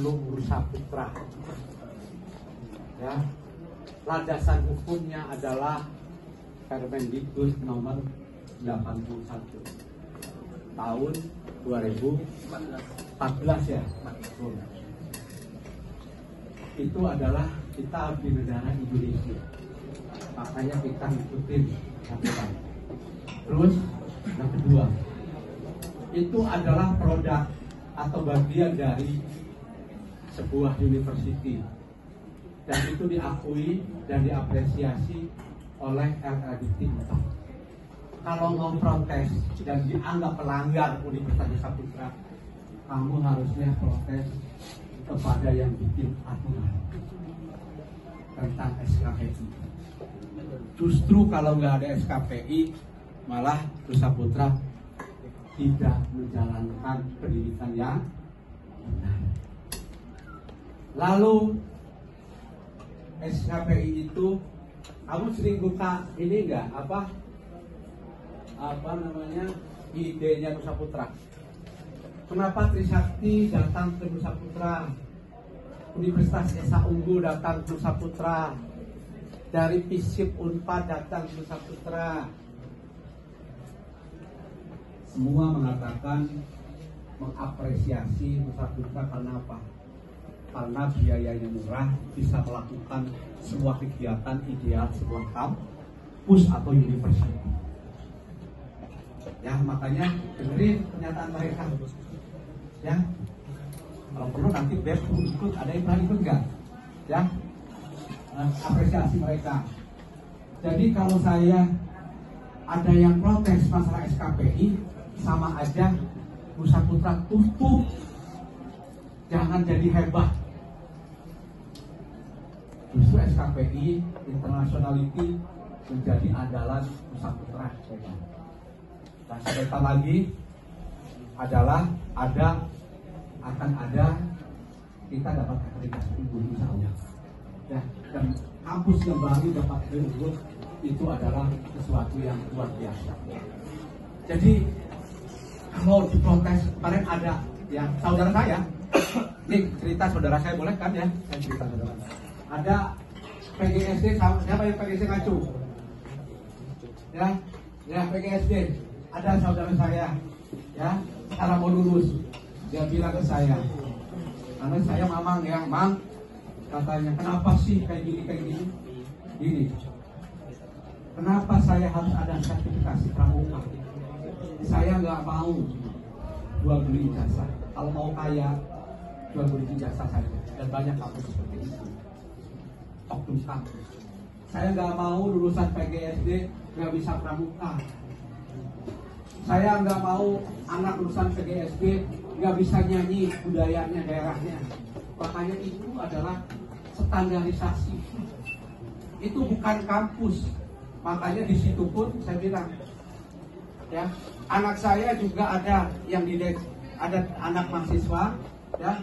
Bursa Putra. Ya, landasan hukumnya adalah Permendikbud nomor 81 tahun 2014 ya. Itu adalah kita di negara Indonesia, makanya kita ngikutin aturan. Terus yang kedua, itu adalah produk atau bagian dari sebuah university, dan itu diakui dan diapresiasi oleh LLDT. Kalau mau protes dan dianggap pelanggar Universitas Saputra, kamu harusnya protes kepada yang bikin aturan tentang SKPI. Justru kalau nggak ada SKPI, malah Saputra tidak menjalankan pendidikan yang benar. Lalu SKPI itu, kamu sering buka ini enggak, apa namanya, idenya Saputra. Kenapa Trisakti datang ke Saputra, Universitas Esa Unggul datang ke Saputra, dari FISIP Unpad datang ke Saputra? Semua mengatakan mengapresiasi Saputra karena apa? Karena biayanya murah, bisa melakukan sebuah kegiatan ideal sebuah kampus atau universitas. Ya, makanya dengerin pernyataan mereka. Ya, kalau perlu nanti BEM ikut, ada yang pernah ikut nggak? Ya, apresiasi mereka. Jadi kalau saya ada yang protes masalah SKPI, sama aja Saputra tutup, jangan jadi hebat. Justru SKPI internationality menjadi andalan Saputra. Dan sebentar lagi adalah akan ada kita dapat akreditasi unggul, insya Allah. Ya, dan kampus yang baru dapat unggul itu adalah sesuatu yang luar biasa. Jadi kalau diprotes, kemarin ada yang saudara saya, ini cerita saudara saya, boleh kan ya? Saya cerita saudara. Ada PGSD, siapa yang PGSD ngacu? Ya PGSD. Ada saudara saya, ya, cara mau lulus, dia bilang ke saya, karena saya mamang ya, mang, katanya, kenapa sih kayak gini? Gini, kenapa saya harus ada sertifikasi pramuka? Saya nggak mau jual beli ijazah. Kalau mau kaya, jual beli ijazah saja. Dan banyak kampus seperti itu. Oknum kampus. Saya nggak mau lulusan PGSD nggak bisa pramuka. Saya nggak mau anak lulusan PGSD nggak bisa nyanyi budayanya daerahnya. Makanya itu adalah standarisasi. Itu bukan kampus. Makanya di situ pun saya bilang, ya, anak saya juga ada yang ada anak mahasiswa, ya,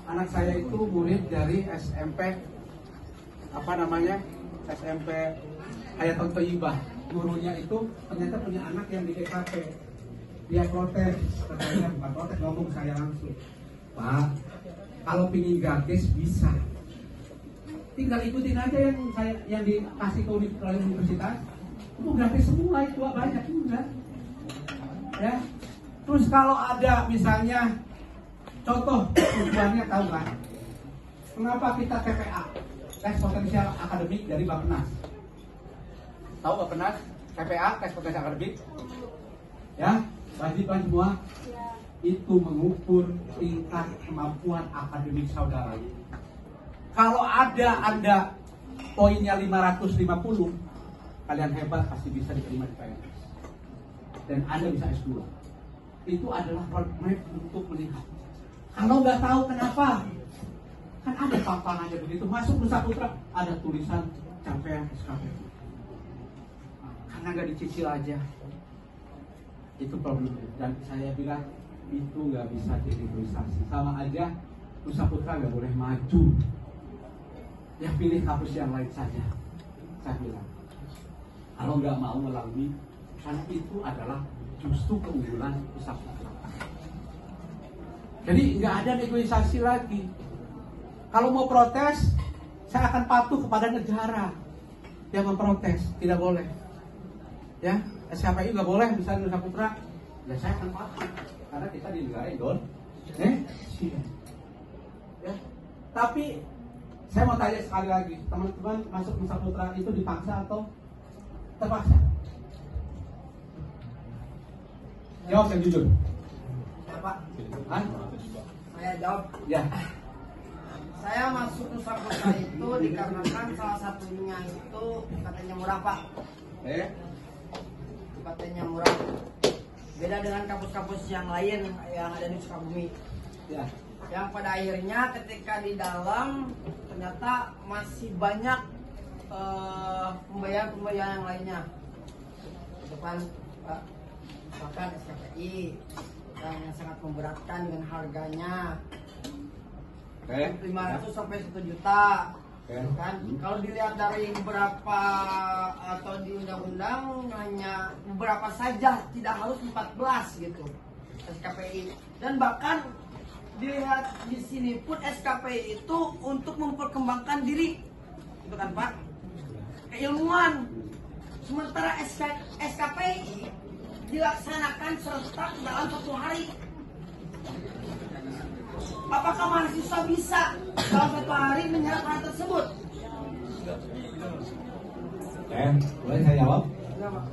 anak saya itu murid dari SMP SMP Hayatul Thayyibah. Gurunya itu ternyata punya anak yang di DKP. Dia protes, katanya bukan protes, ngomong saya langsung, Pak, kalau pingin gratis bisa, tinggal ikutin aja yang dikasih ke universitas, itu gratis semua, itu banyak juga. Ya, terus kalau ada misalnya contoh tujuannya, tahu kan? Kenapa kita TPA, tes potensial akademik dari Bappenas? Tahu Bappenas? TPA, tes potensial akademik? Ya, wajib semua. Itu mengukur tingkat kemampuan akademik saudara. Kalau ada Anda poinnya 550, kalian hebat, pasti bisa diterima di PNS. Dan Anda bisa S2. Itu adalah roadmap untuk melihat. Kalau nggak tahu kenapa, kan ada papangannya begitu. Masuk Nusa Putra ada tulisan capaian SKPI. Karena nggak dicicil aja. Itu problem. Dan saya bilang itu nggak bisa dirilisasi. Sama aja Nusa Putra nggak boleh maju. Ya pilih kampus yang lain saja. Saya bilang. Kalau nggak mau melalui, karena itu adalah justru keunggulan Nusa Putra. Jadi nggak ada negosiasi lagi. Kalau mau protes, saya akan patuh kepada negara yang memprotes, tidak boleh. Ya, SKPI nggak boleh, misalnya Nusa Putra, ya saya akan patuh karena kita di negara Indonesia. Ya, tapi saya mau tanya sekali lagi, teman-teman masuk Nusa Putra itu dipaksa atau terpaksa? Jawab yang jujur. Ya, Pak. Hah? Saya jawab. Ya. Saya masuk Nusa Putra itu dikarenakan salah satunya itu katanya murah, Pak. Katanya murah. Beda dengan kampus-kampus yang lain yang ada di Sukabumi. Ya. Yang pada akhirnya ketika di dalam ternyata masih banyak pembayaran-pembayaran yang lainnya. Itu kan, Pak. Bahkan SKPI yang sangat memberatkan dengan harganya. 500 sampai 1 juta. Kan kalau dilihat dari beberapa atau di undang-undang hanya beberapa saja, tidak harus 14 gitu SKPI. Dan bahkan dilihat di sini pun SKPI itu untuk memperkembangkan diri, itu kan Pak, keilmuan. Sementara SKPI dilaksanakan serentak dalam 1 hari. Apakah mahasiswa bisa dalam 1 hari menyerap hal tersebut? Boleh saya jawab? Enggak, Pak.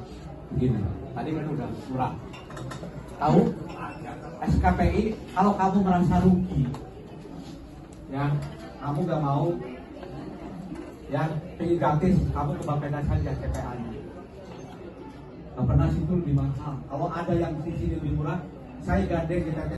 Begini, tadi kan udah murah. Tahu? SKPI, kalau kamu merasa rugi, ya, kamu gak mau, ya, pengen gratis, kamu ke Bapeda saja CPA-nya. Gak pernah situ lebih mahal. Kalau ada yang di sini lebih murah, saya gandeng kita.